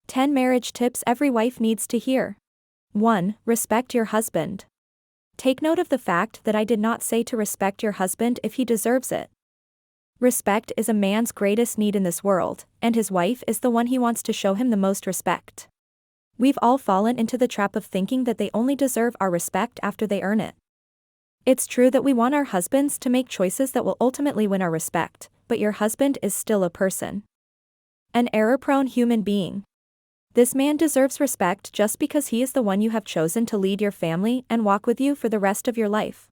10 marriage tips every wife needs to hear. 1. Respect your husband. Take note of the fact that I did not say to respect your husband if he deserves it. Respect is a man's greatest need in this world, and his wife is the one he wants to show him the most respect. We've all fallen into the trap of thinking that they only deserve our respect after they earn it. It's true that we want our husbands to make choices that will ultimately win our respect, but your husband is still a person. An error-prone human being. This man deserves respect just because he is the one you have chosen to lead your family and walk with you for the rest of your life.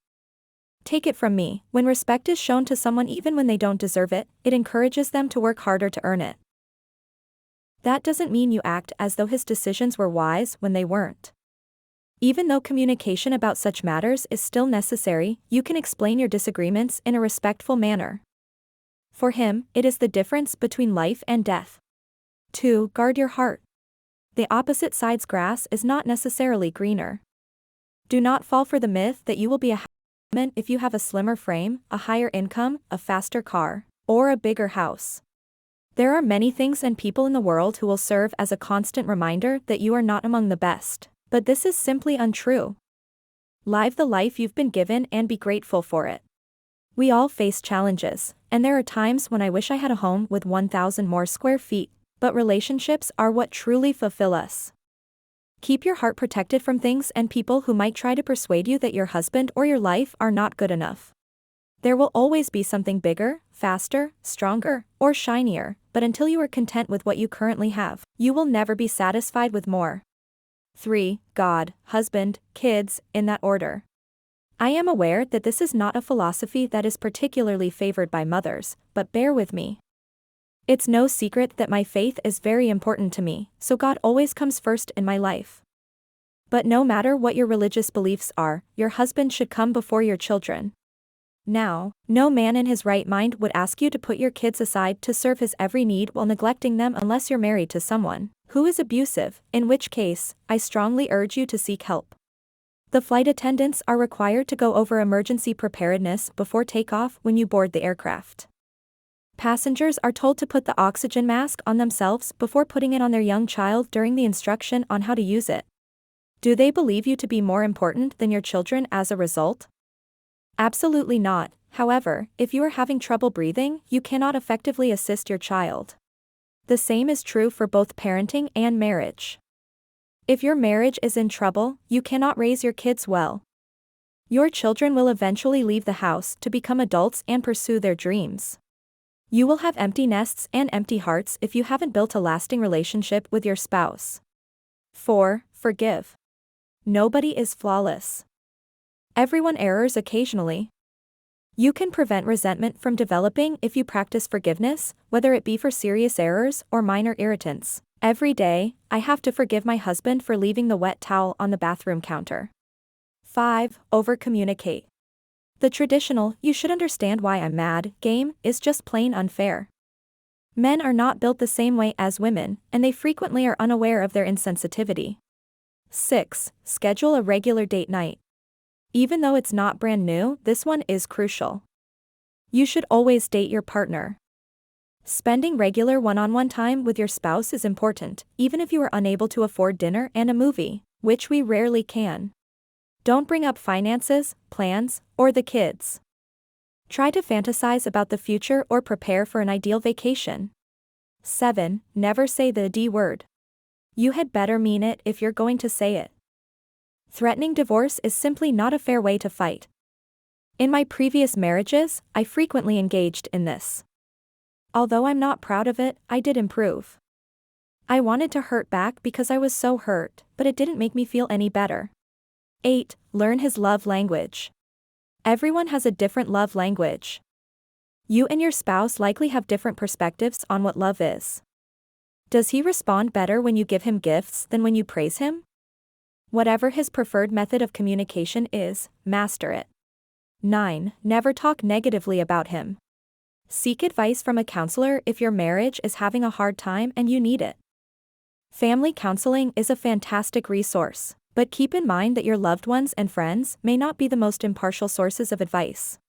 Take it from me, when respect is shown to someone even when they don't deserve it, it encourages them to work harder to earn it. That doesn't mean you act as though his decisions were wise when they weren't. Even though communication about such matters is still necessary, you can explain your disagreements in a respectful manner. For him, it is the difference between life and death. 2. Guard your heart. The opposite side's grass is not necessarily greener. Do not fall for the myth that you will be a happy woman if you have a slimmer frame, a higher income, a faster car, or a bigger house. There are many things and people in the world who will serve as a constant reminder that you are not among the best, but this is simply untrue. Live the life you've been given and be grateful for it. We all face challenges, and there are times when I wish I had a home with 1,000 more square feet. But relationships are what truly fulfill us. Keep your heart protected from things and people who might try to persuade you that your husband or your life are not good enough. There will always be something bigger, faster, stronger, or shinier, but until you are content with what you currently have, you will never be satisfied with more. 3. God, husband, kids, in that order. I am aware that this is not a philosophy that is particularly favored by mothers, but bear with me. It's no secret that my faith is very important to me, so God always comes first in my life. But no matter what your religious beliefs are, your husband should come before your children. Now, no man in his right mind would ask you to put your kids aside to serve his every need while neglecting them unless you're married to someone who is abusive, in which case, I strongly urge you to seek help. The flight attendants are required to go over emergency preparedness before takeoff when you board the aircraft. Passengers are told to put the oxygen mask on themselves before putting it on their young child during the instruction on how to use it. Do they believe you to be more important than your children as a result? Absolutely not. However, if you are having trouble breathing, you cannot effectively assist your child. The same is true for both parenting and marriage. If your marriage is in trouble, you cannot raise your kids well. Your children will eventually leave the house to become adults and pursue their dreams. You will have empty nests and empty hearts if you haven't built a lasting relationship with your spouse. 4. Forgive. Nobody is flawless. Everyone errs occasionally. You can prevent resentment from developing if you practice forgiveness, whether it be for serious errors or minor irritants. Every day, I have to forgive my husband for leaving the wet towel on the bathroom counter. 5. Over-communicate. The traditional, you should understand why I'm mad, game, is just plain unfair. Men are not built the same way as women, and they frequently are unaware of their insensitivity. 6. Schedule a regular date night. Even though it's not brand new, this one is crucial. You should always date your partner. Spending regular one-on-one time with your spouse is important, even if you are unable to afford dinner and a movie, which we rarely can. Don't bring up finances, plans, or the kids. Try to fantasize about the future or prepare for an ideal vacation. 7. Never say the D word. You had better mean it if you're going to say it. Threatening divorce is simply not a fair way to fight. In my previous marriages, I frequently engaged in this. Although I'm not proud of it, I did improve. I wanted to hurt back because I was so hurt, but it didn't make me feel any better. 8. Learn his love language. Everyone has a different love language. You and your spouse likely have different perspectives on what love is. Does he respond better when you give him gifts than when you praise him? Whatever his preferred method of communication is, master it. 9. Never talk negatively about him. Seek advice from a counselor if your marriage is having a hard time and you need it. Family counseling is a fantastic resource, but keep in mind that your loved ones and friends may not be the most impartial sources of advice.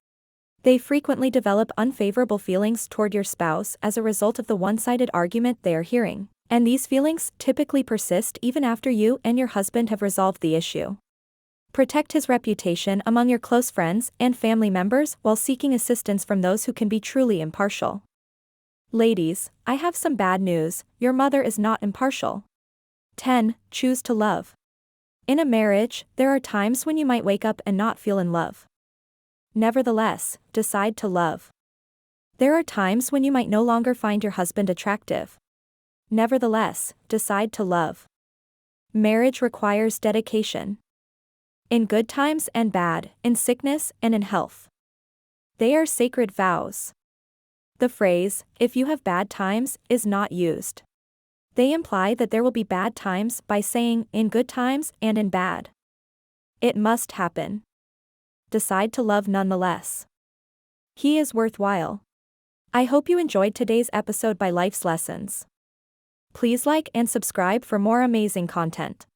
They frequently develop unfavorable feelings toward your spouse as a result of the one-sided argument they are hearing, And these feelings typically persist even after you and your husband have resolved the issue. Protect his reputation among your close friends and family members while seeking assistance from those who can be truly impartial. Ladies, I have some bad news, your mother is not impartial. 10. Choose to love. In a marriage, there are times when you might wake up and not feel in love. Nevertheless, decide to love. There are times when you might no longer find your husband attractive. Nevertheless, decide to love. Marriage requires dedication. In good times and bad, in sickness and in health. They are sacred vows. The phrase, "if you have bad times," is not used. They imply that there will be bad times by saying, "in good times and in bad." It must happen. Decide to love nonetheless. He is worthwhile. I hope you enjoyed today's episode by Life's Lessons. Please like and subscribe for more amazing content.